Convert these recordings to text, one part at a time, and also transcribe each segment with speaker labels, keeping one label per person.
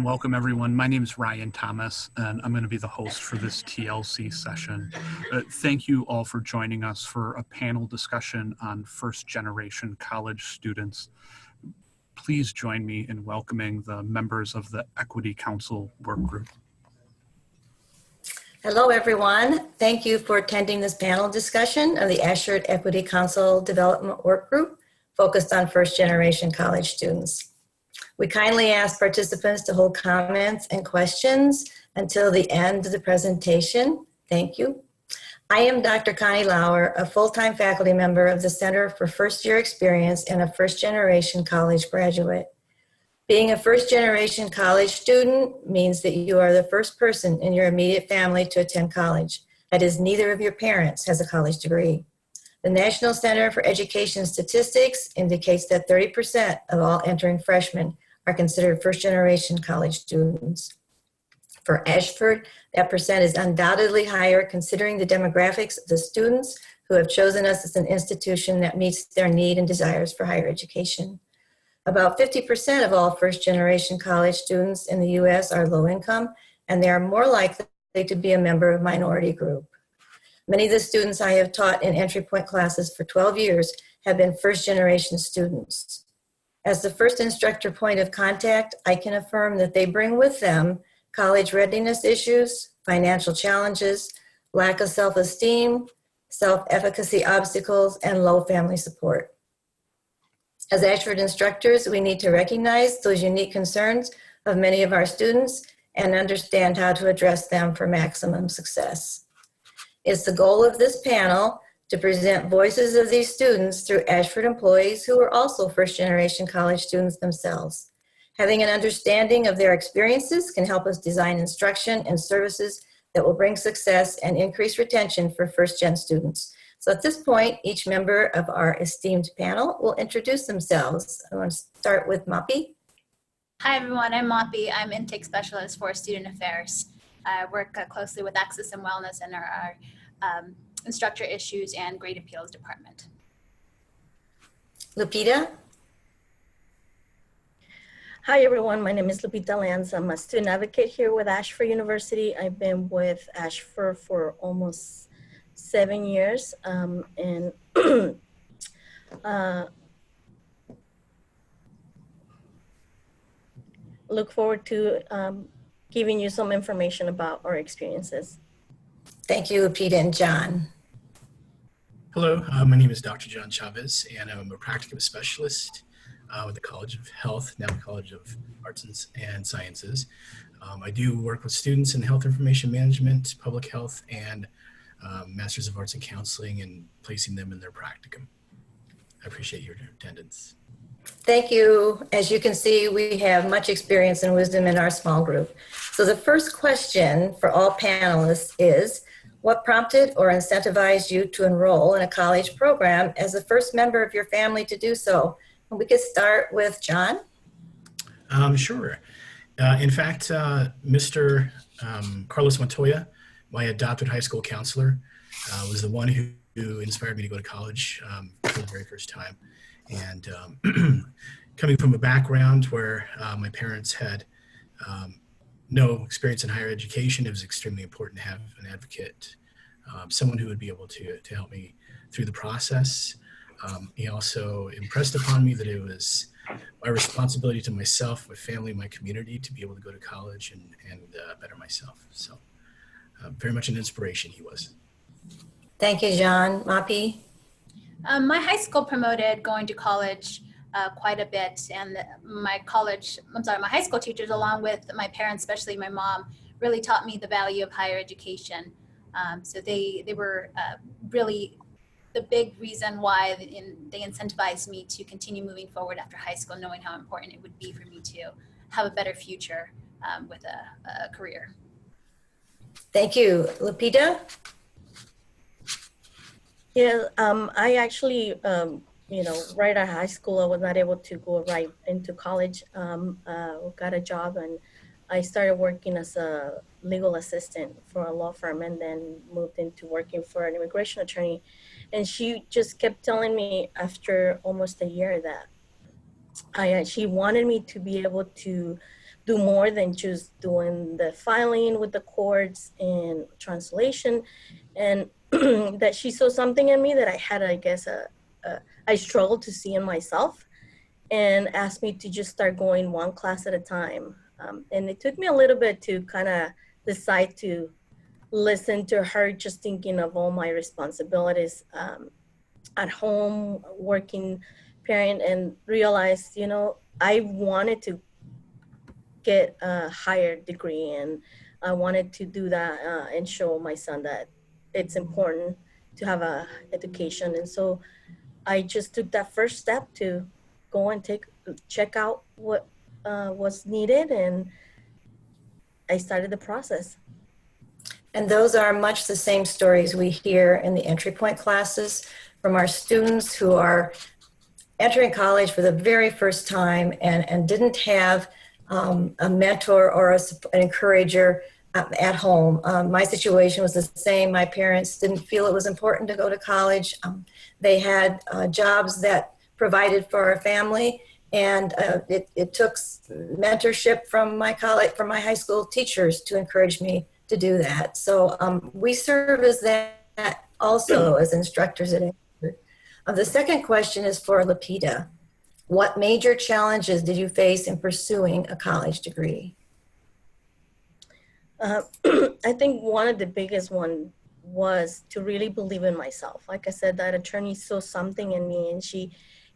Speaker 1: welcome everyone. My name is Ryan Thomas, and I'm going to be the host for this TLC session. Thank you all for joining us for a panel discussion on first-generation college students. Please join me in welcoming the members of the Equity Council work group.
Speaker 2: Hello, everyone. Thank you for attending this panel discussion of the Ashford Equity Council Development Work Group focused on first-generation college students. We kindly ask participants to hold comments and questions until the end of the presentation. Thank you. I am Dr. Connie Lauer, a full-time faculty member of the Center for First-Year Experience and a first-generation college graduate. Being a first-generation college student means that you are the first person in your immediate family to attend college. That is, neither of your parents has a college degree. The National Center for Education Statistics indicates that 30% of all entering freshmen are considered first-generation college students. For Ashford, that percent is undoubtedly higher considering the demographics of the students who have chosen us as an institution that meets their need and desires for higher education. About 50% of all first-generation college students in the U.S. are low income, and they are more likely to be a member of a minority group. Many of the students I have taught in entry point classes for 12 years have been first-generation students. As the first instructor point of contact, I can affirm that they bring with them college readiness issues, financial challenges, lack of self-esteem, self-efficacy obstacles, and low family support. As Ashford instructors, we need to recognize those unique concerns of many of our students and understand how to address them for maximum success. It's the goal of this panel to present voices of these students through Ashford employees who are also first-generation college students themselves. Having an understanding of their experiences can help us design instruction and services that will bring success and increase retention for first-gen students. So at this point, each member of our esteemed panel will introduce themselves. I want to start with Mapi.
Speaker 3: Hi everyone, I'm Mapi. I'm intake specialist for student affairs. I work closely with Access and Wellness and our instructor issues and grade appeals department.
Speaker 2: Lupita.
Speaker 4: Hi everyone, my name is Lupita Lanz. I'm a student advocate here with Ashford University. I've been with Ashford for almost 7 years and look forward to giving you some information about our experiences.
Speaker 2: Thank you, Lupita and John.
Speaker 5: Hello, my name is Dr. John Chavez, and I'm a practicum specialist with the College of Health, now the College of Arts and Sciences. I do work with students in health information management, public health, and Masters of Arts in Counseling and placing them in their practicum. I appreciate your attendance.
Speaker 2: Thank you. As you can see, we have much experience and wisdom in our small group. So the first question for all panelists is, what prompted or incentivized you to enroll in a college program as the first member of your family to do so? And we could start with John.
Speaker 5: Sure. In fact, Mr. Carlos Montoya, my adopted high school counselor, was the one who inspired me to go to college for the very first time. And coming from a background where my parents had no experience in higher education, it was extremely important to have an advocate, someone who would be able to help me through the process. He also impressed upon me that it was my responsibility to myself, my family, my community to be able to go to college and better myself. So very much an inspiration he was.
Speaker 2: Thank you, John. Mapi?
Speaker 3: My high school promoted going to college quite a bit, and my high school teachers, along with my parents, especially my mom, really taught me the value of higher education. So they were really the big reason why they incentivized me to continue moving forward after high school, knowing how important it would be for me to have a better future with a career.
Speaker 2: Thank you. Lupita?
Speaker 4: Yeah, I actually, right out of high school, I was not able to go right into college. Got a job and I started working as a legal assistant for a law firm and then moved into working for an immigration attorney. And she just kept telling me after almost a year that she wanted me to be able to do more than just doing the filing with the courts and translation. And that she saw something in me that I had, I guess, I struggled to see in myself, and asked me to just start going one class at a time. And it took me a little bit to kind of decide to listen to her, just thinking of all my responsibilities at home, working parent, and realized, I wanted to get a higher degree, and I wanted to do that and show my son that it's important to have a education. And so I just took that first step to go and check out what was needed, and I started the process.
Speaker 2: And those are much the same stories we hear in the entry point classes from our students who are entering college for the very first time and didn't have a mentor or an encourager at home. My situation was the same. My parents didn't feel it was important to go to college. They had jobs that provided for our family, and it took mentorship from my college, from my high school teachers to encourage me to do that. So we serve as that also as instructors at Ashford. The second question is for Lapita. What major challenges did you face in pursuing a college degree?
Speaker 4: I think one of the biggest one was to really believe in myself. Like I said, that attorney saw something in me, and she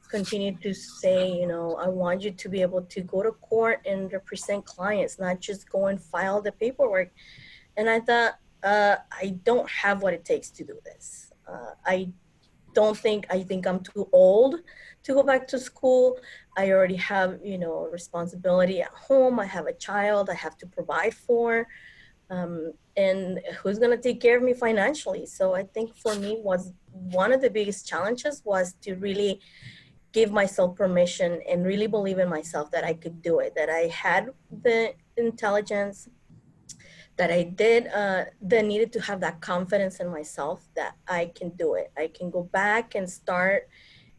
Speaker 4: continued to say, I want you to be able to go to court and represent clients, not just go and file the paperwork. And I thought, I don't have what it takes to do this. I think I'm too old to go back to school. I already have, responsibility at home. I have a child I have to provide for. And who's going to take care of me financially? So I think for me, was one of the biggest challenges was to really give myself permission and really believe in myself that I could do it, that I had the intelligence, that I did, that needed to have that confidence in myself that I can do it. I can go back and start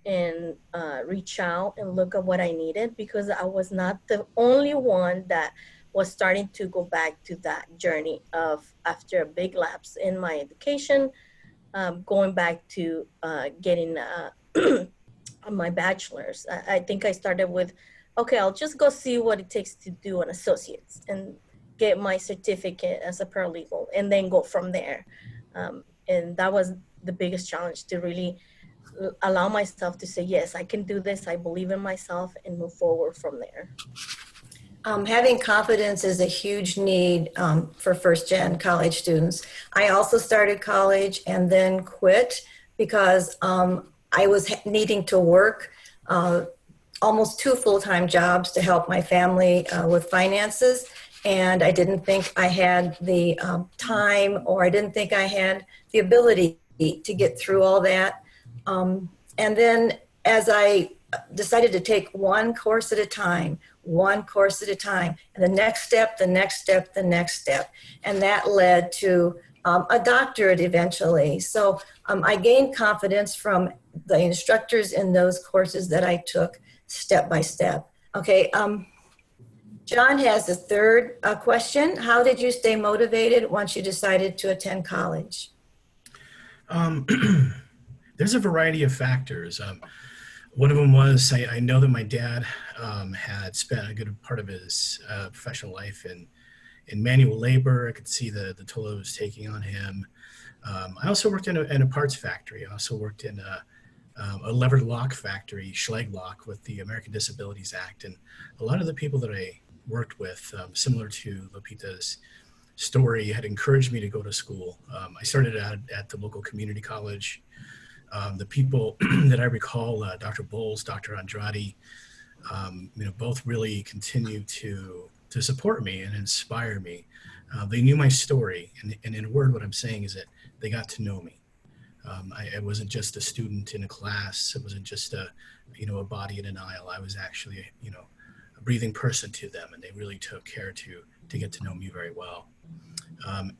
Speaker 4: and reach out and look at what I needed, because I was not the only one that was starting to go back to that journey of, after a big lapse in my education, going back to getting my bachelor's. I think I started with, okay, I'll just go see what it takes to do an associate's and get my certificate as a paralegal, and then go from there. And that was the biggest challenge, to really allow myself to say, yes, I can do this. I believe in myself, and move forward from there.
Speaker 2: Having confidence is a huge need for first-gen college students. I also started college and then quit because I was needing to work almost 2 full-time jobs to help my family with finances. And I didn't think I had the time, or I didn't think I had the ability to get through all that. And then as I decided to take one course at a time, and the next step, the next step, the next step. And that led to a doctorate eventually. So I gained confidence from the instructors in those courses that I took step by step. Okay, John has a third question. How did you stay motivated once you decided to attend college?
Speaker 5: There's a variety of factors. One of them was I know that my dad had spent a good part of his professional life in manual labor. I could see the toll it was taking on him. I also worked in a parts factory. I also worked in a levered lock factory, Schlag Lock, with the American Disabilities Act. And a lot of the people that I worked with, similar to Lupita's story, had encouraged me to go to school. I started out at the local community college. The people that I recall, Dr. Bowles, Dr. Andrade, both really continue to support me and inspire me. They knew my story, and in a word, what I'm saying is that they got to know me. I wasn't just a student in a class. It wasn't just a body in an aisle. I was actually, a breathing person to them, and they really took care to get to know me very well.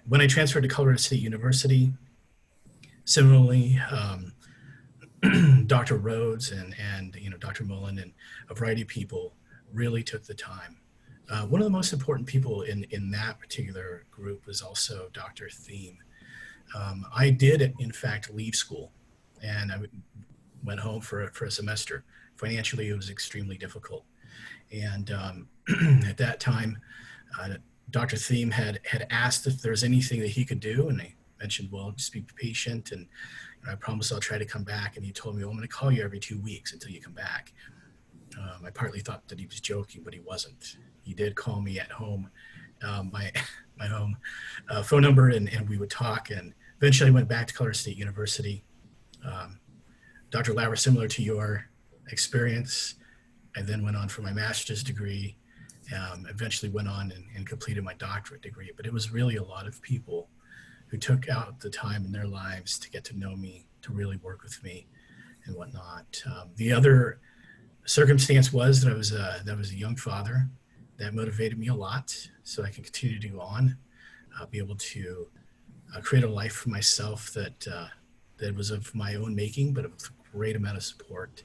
Speaker 5: When I transferred to Colorado State University, similarly, Dr. Rhodes and Dr. Mullen and a variety of people really took the time One of the most important people in that particular group was also Dr. Thiem. I did, in fact, leave school, and I went home for a semester. Financially, it was extremely difficult. And at that time, Dr. Thiem had asked if there's anything that he could do, and I mentioned, well, just be patient, and I promise I'll try to come back. And he told me, well, I'm going to call you every 2 weeks until you come back. I partly thought that he was joking, but he wasn't. He did call me at home, my home phone number, and we would talk. And eventually, I went back to Colorado State University. Dr. Lauer, similar to your experience, I then went on for my master's degree. Eventually went on and completed my doctorate degree. But it was really a lot of people who took out the time in their lives to get to know me, to really work with me, and whatnot. The other circumstance was that I was a young father. That motivated me a lot, so I can continue to go on, be able to create a life for myself that was of my own making, but with a great amount of support,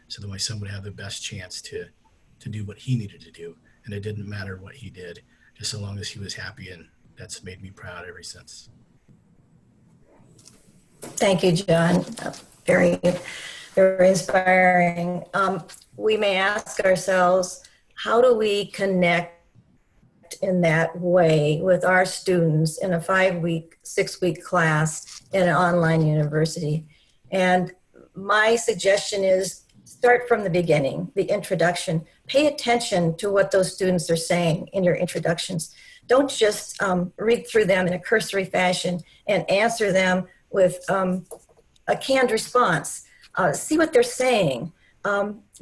Speaker 5: so that my son would have the best chance to do what he needed to do. And it didn't matter what he did, just so long as he was happy, and that's made me proud ever since.
Speaker 2: Thank you, John. Very, very inspiring. We may ask ourselves, how do we connect in that way with our students in a 5-week, 6-week class in an online university? And my suggestion is start from the beginning, the introduction. Pay attention to what those students are saying in your introductions. Don't just read through them in a cursory fashion and answer them with a canned response. See what they're saying.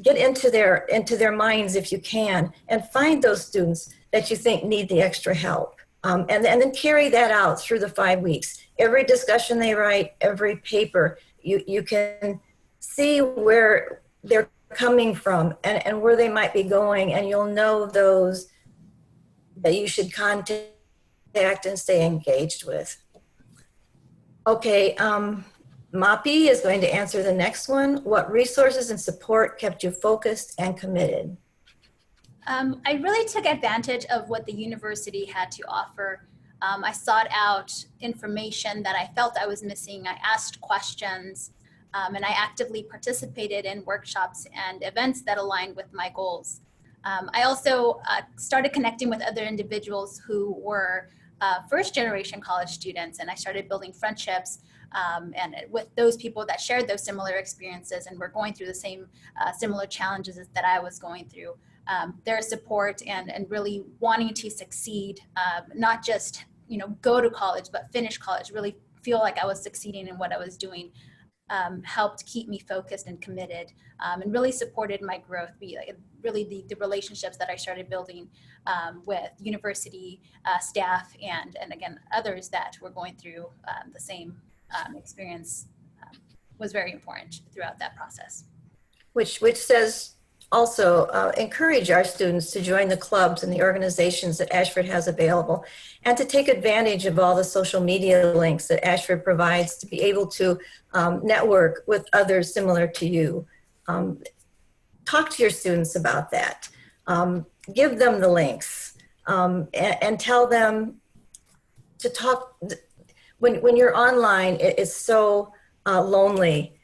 Speaker 2: Get into their minds if you can, and find those students that you think need the extra help. And then carry that out through the 5 weeks. Every discussion they write, every paper, you can see where they're coming from and where they might be going, and you'll know those that you should contact and stay engaged with. Okay, Mapi is going to answer the next one. What resources and support kept you focused and committed?
Speaker 3: I really took advantage of what the university had to offer. I sought out information that I felt I was missing. I asked questions, and I actively participated in workshops and events that aligned with my goals. I also started connecting with other individuals who were first-generation college students, and I started building friendships and with those people that shared those similar experiences and were going through the same similar challenges that I was going through. Their support and really wanting to succeed, not just go to college, but finish college, really feel like I was succeeding in what I was doing, helped keep me focused and committed, and really supported my growth. Really the relationships that I started building with university staff and again others that were going through the same experience was very important throughout that process.
Speaker 2: Which says also encourage our students to join the clubs and the organizations that Ashford has available, and to take advantage of all the social media links that Ashford provides to be able to network with others similar to you. Talk to your students about that. Give them the links and tell them to talk. When you're online, it's so lonely.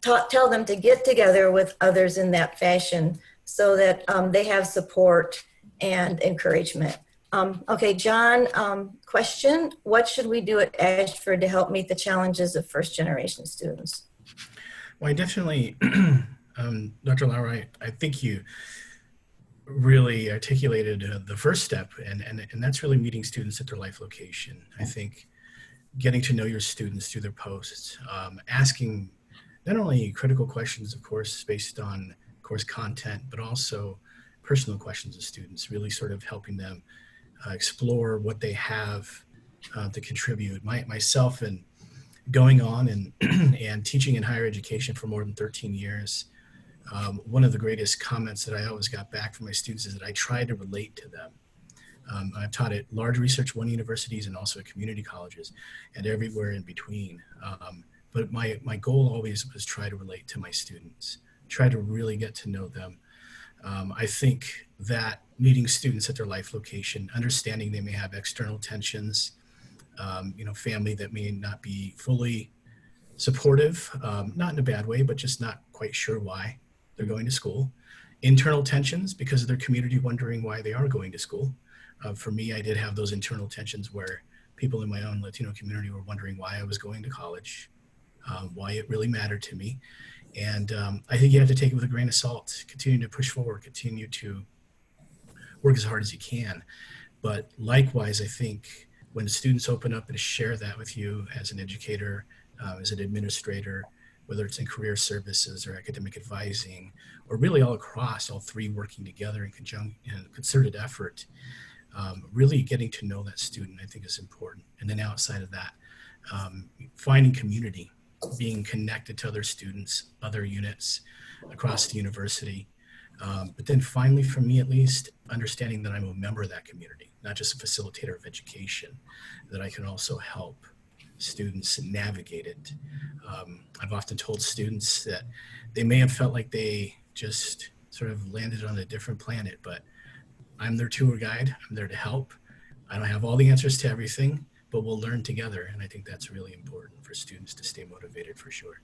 Speaker 2: Tell them to get together with others in that fashion so that they have support and encouragement. Okay, John, question, what should we do at Ashford to help meet the challenges of first-generation students?
Speaker 5: Well, I definitely, Dr. Lauer, I think you really articulated the first step, and that's really meeting students at their life location. I think getting to know your students through their posts, asking not only critical questions, of course, based on course content, but also personal questions of students, really sort of helping them explore what they have to contribute. Myself and going on and, and teaching in higher education for more than 13 years, one of the greatest comments that I always got back from my students is that I try to relate to them. I've taught at large Research One universities and also at community colleges and everywhere in between. But my goal always was try to relate to my students, try to really get to know them, I think that meeting students at their life location, understanding they may have external tensions, family that may not be fully supportive, not in a bad way, but just not quite sure why they're going to school. Internal tensions because of their community wondering why they are going to school. For me, I did have those internal tensions where people in my own Latino community were wondering why I was going to college, why it really mattered to me. And I think you have to take it with a grain of salt, continue to push forward, continue to work as hard as you can. But likewise, I think when the students open up and share that with you as an educator, as an administrator, whether it's in career services or academic advising, or really all across, all three working together in concerted effort, really getting to know that student, I think is important. And then outside of that, finding community, being connected to other students, other units across the university. But then finally, for me at least, understanding that I'm a member of that community, not just a facilitator of education, that I can also help students navigate it. I've often told students that they may have felt like they just sort of landed on a different planet, but I'm their tour guide. I'm there to help. I don't have all the answers to everything, but we'll learn together. And I think that's really important for students to stay motivated for sure.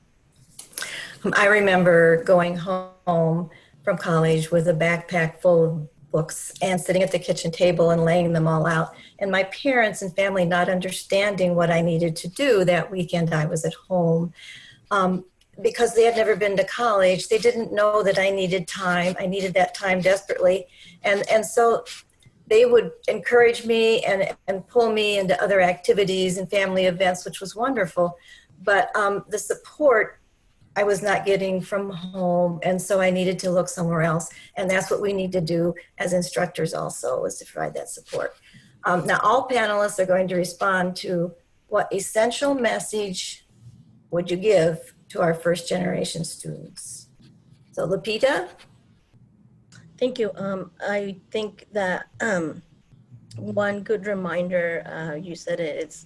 Speaker 2: I remember going home from college with a backpack full of books and sitting at the kitchen table and laying them all out. And my parents and family not understanding what I needed to do that weekend I was at home. Because they had never been to college, they didn't know that I needed time. I needed that time desperately. And so they would encourage me and pull me into other activities and family events, which was wonderful. But the support I was not getting from home, and so I needed to look somewhere else. And that's what we need to do as instructors also, is to provide that support. Now, all panelists are going to respond to what essential message would you give to our first generation students? So Lupita?
Speaker 4: Thank you. I think that one good reminder, you said it, it's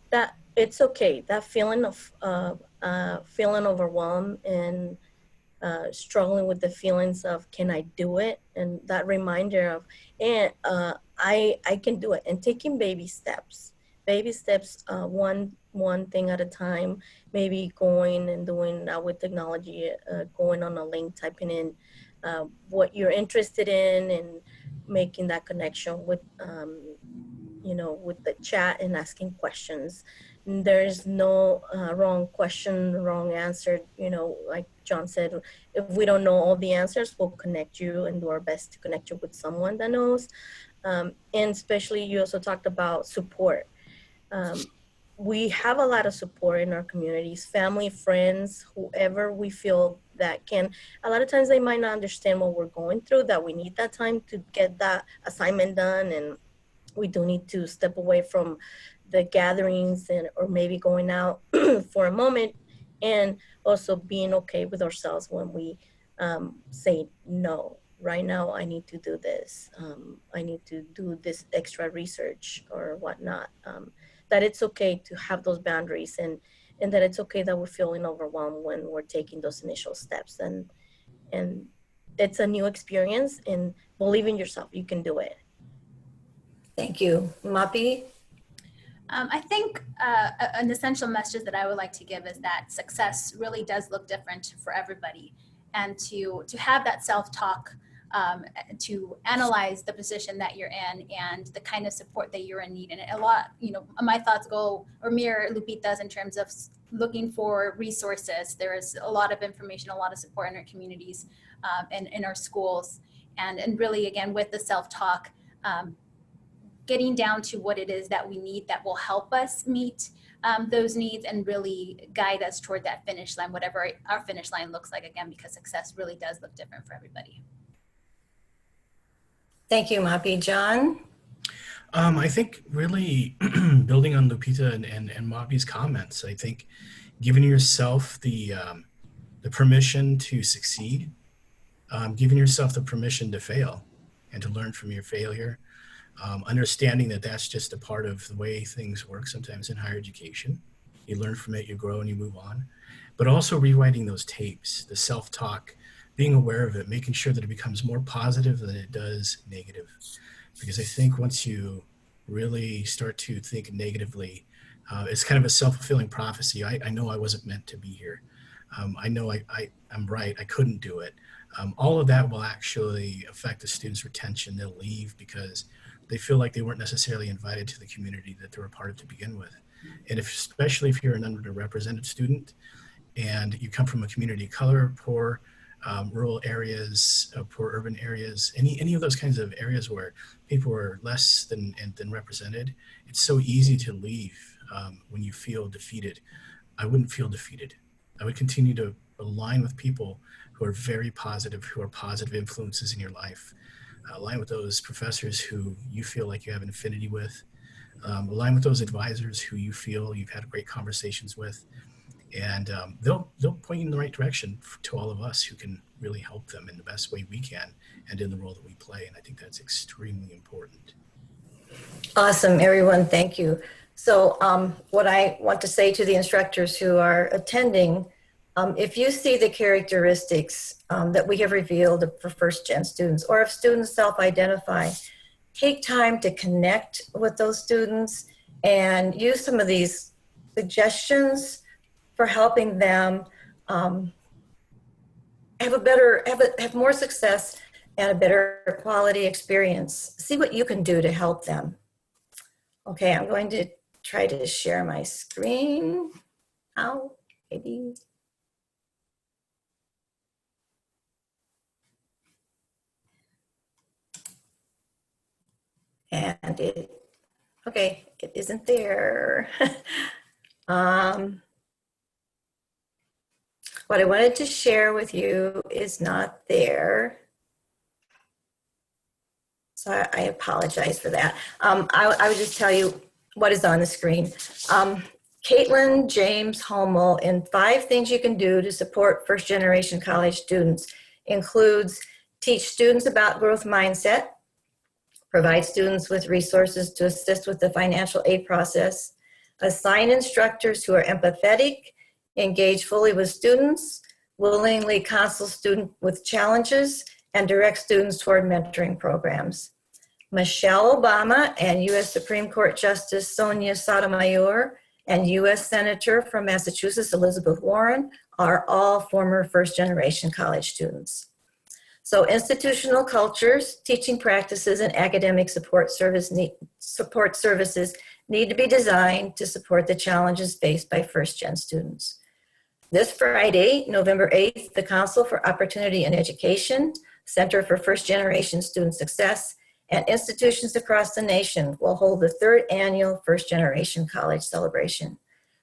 Speaker 4: that it's okay. That feeling of feeling overwhelmed and struggling with the feelings of can I do it, and that reminder of and I can do it, and taking baby steps, one thing at a time. Maybe going and doing now with technology, going on a link, typing in what you're interested in, and making that connection with with the chat and asking questions. There's no wrong question, wrong answer. Like John said, if we don't know all the answers, we'll connect you and do our best to connect you with someone that knows. And especially, you also talked about support. We have a lot of support in our communities, family, friends, whoever we feel that can. A lot of times they might not understand what we're going through, that we need that time to get that assignment done, and we do need to step away from the gatherings or maybe going out for a moment, and also being okay with ourselves when we say no. Right now, I need to do this. I need to do this extra research or whatnot. That it's okay to have those boundaries, and that it's okay that we're feeling overwhelmed when we're taking those initial steps. And it's a new experience, and believe in yourself. You can do it.
Speaker 2: Thank you. Mapi?
Speaker 3: I think an essential message that I would like to give is that success really does look different for everybody, and to have that self-talk, to analyze the position that you're in and the kind of support that you're in need. And a lot, my thoughts go or mirror Lupita's in terms of looking for resources. There is a lot of information, a lot of support in our communities, and in our schools, and really, again, with the self-talk, getting down to what it is that we need that will help us meet those needs and really guide us toward that finish line, whatever our finish line looks like, again, because success really does look different for everybody.
Speaker 2: Thank you, Mapi. John?
Speaker 5: I think really building on Lupita and Mapi's comments, I think giving yourself the permission to succeed, giving yourself the permission to fail and to learn from your failure, understanding that that's just a part of the way things work sometimes in higher education. You learn from it, you grow, and you move on. But also rewriting those tapes, the self-talk being aware of it, making sure that it becomes more positive than it does negative. Because I think once you really start to think negatively, it's kind of a self-fulfilling prophecy. I know I wasn't meant to be here. I know I'm right. I couldn't do it. All of that will actually affect the student's retention. They'll leave because they feel like they weren't necessarily invited to the community that they were a part of to begin with. And especially if you're an underrepresented student, and you come from a community of color, poor, rural areas, poor urban areas, any of those kinds of areas where people are less than represented, it's so easy to leave when you feel defeated. I wouldn't feel defeated. I would continue to align with people who are very positive, who are positive influences in your life. Align with those professors who you feel like you have an affinity with. Align with those advisors who you feel you've had great conversations with, and they'll point you in the right direction to all of us who can really help them in the best way we can and in the role that we play. And I think that's extremely important.
Speaker 2: Awesome, everyone. Thank you. So what I want to say to the instructors who are attending, if you see the characteristics that we have revealed for first gen students, or if students self-identify, take time to connect with those students and use some of these suggestions for helping them have more success and a better quality experience. See what you can do to help them. Okay, I'm going to try to share my screen. How? Maybe. And okay, it isn't there. What I wanted to share with you is not there. So I apologize for that. I would just tell you what is on the screen. Caitlin James Homel in 5 things you can do to support first generation college students includes teach students about growth mindset, provide students with resources to assist with the financial aid process, assign instructors who are empathetic, engage fully with students, willingly counsel students with challenges, and direct students toward mentoring programs. Michelle Obama and U.S. Supreme Court Justice Sonia Sotomayor and U.S. Senator from Massachusetts Elizabeth Warren are all former first-generation college students. So institutional cultures, teaching practices, and academic support services need to be designed to support the challenges faced by first-gen students. This Friday, November 8th, the Council for Opportunity in Education, Center for First Generation Student Success, and institutions across the nation will hold the 3rd annual First Generation College Celebration.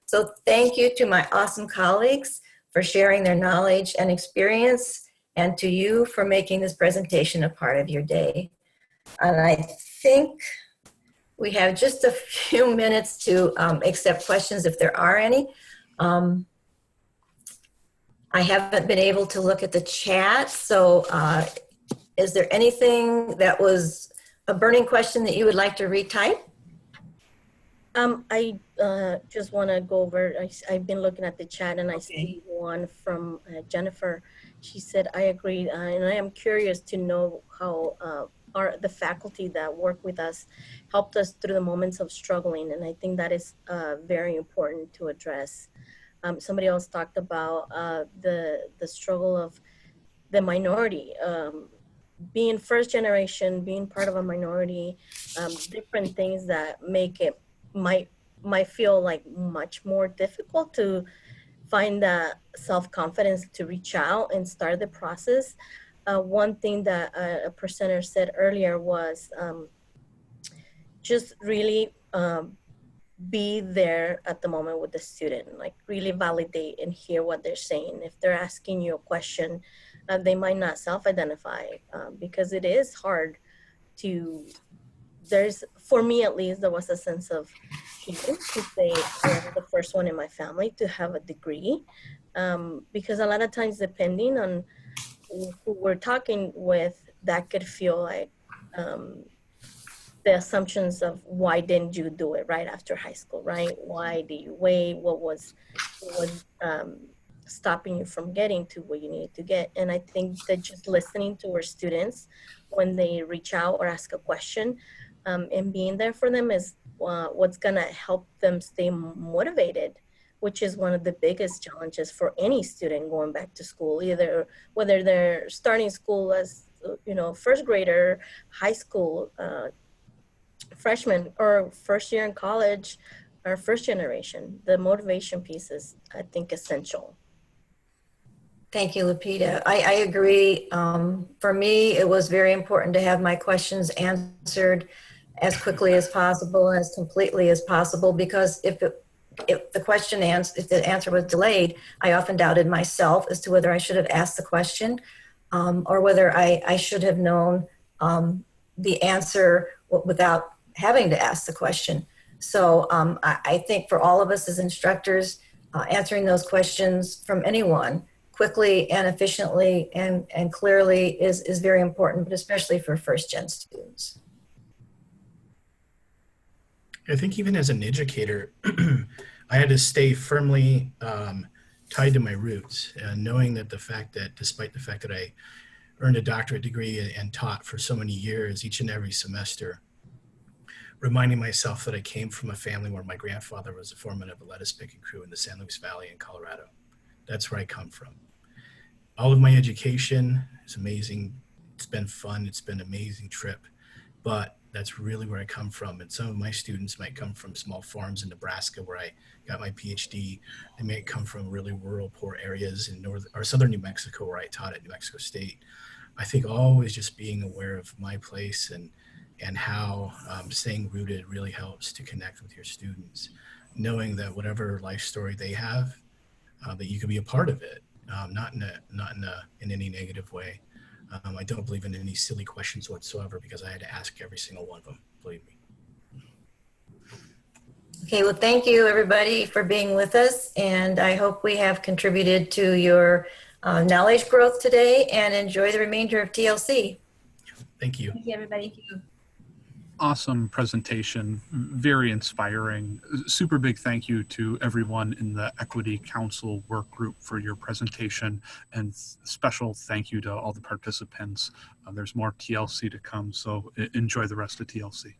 Speaker 2: So thank you to my awesome colleagues for sharing their knowledge and experience, and to you for making this presentation a part of your day. And I think we have just a few minutes to accept questions if there are any. I haven't been able to look at the chat, so is there anything that was a burning question that you would like to retype?
Speaker 4: I just want to go over, I've been looking at the chat and I see one from Jennifer. She said, I agree, and I am curious to know how the faculty that work with us helped us through the moments of struggling, and I think that is very important to address. Somebody else talked about the struggle of the minority, being first generation, being part of a minority, different things that make it might feel like much more difficult to find that self-confidence to reach out and start the process. One thing that a presenter said earlier was just really be there at the moment with the student, like really validate and hear what they're saying. If they're asking you a question, they might not self-identify because it is hard to, for me at least, there was a sense of shame to say I'm the first one in my family to have a degree, because a lot of times depending on who we're talking with, that could feel like the assumptions of why didn't you do it right after high school, right? Why did you wait? What was stopping you from getting to what you need to get. And I think that just listening to our students when they reach out or ask a question, and being there for them is what's going to help them stay motivated, which is one of the biggest challenges for any student going back to school, either whether they're starting school as first grader, high school, freshman, or first year in college, or first generation. The motivation piece is, I think, essential.
Speaker 2: Thank you, Lupita. I agree. For me, it was very important to have my questions answered as quickly as possible and as completely as possible, because if the answer was delayed, I often doubted myself as to whether I should have asked the question, or whether I should have known the answer without having to ask the question. So I think for all of us as instructors, answering those questions from anyone quickly and efficiently and clearly is very important, but especially for first gen students.
Speaker 5: I think even as an educator, I had to stay firmly tied to my roots, and knowing that despite the fact that I earned a doctorate degree and taught for so many years, each and every semester, reminding myself that I came from a family where my grandfather was a foreman of a lettuce picking crew in the San Luis Valley in Colorado. That's where I come from. All of my education is amazing. It's been fun. It's been an amazing trip, but that's really where I come from. And some of my students might come from small farms in Nebraska where I got my PhD. They may come from really rural, poor areas in southern New Mexico where I taught at New Mexico State. I think always just being aware of my place and how staying rooted really helps to connect with your students, knowing that whatever life story they have, that you can be a part of it, not in any negative way. I don't believe in any silly questions whatsoever, because I had to ask every single one of them, believe me.
Speaker 2: Okay, well, thank you everybody for being with us, and I hope we have contributed to your knowledge growth today, and enjoy the remainder of TLC.
Speaker 5: Thank you.
Speaker 3: Thank you, everybody.
Speaker 1: Awesome presentation, very inspiring. Super big thank you to everyone in the Equity Council work group for your presentation, and special thank you to all the participants. There's more TLC to come, so enjoy the rest of TLC.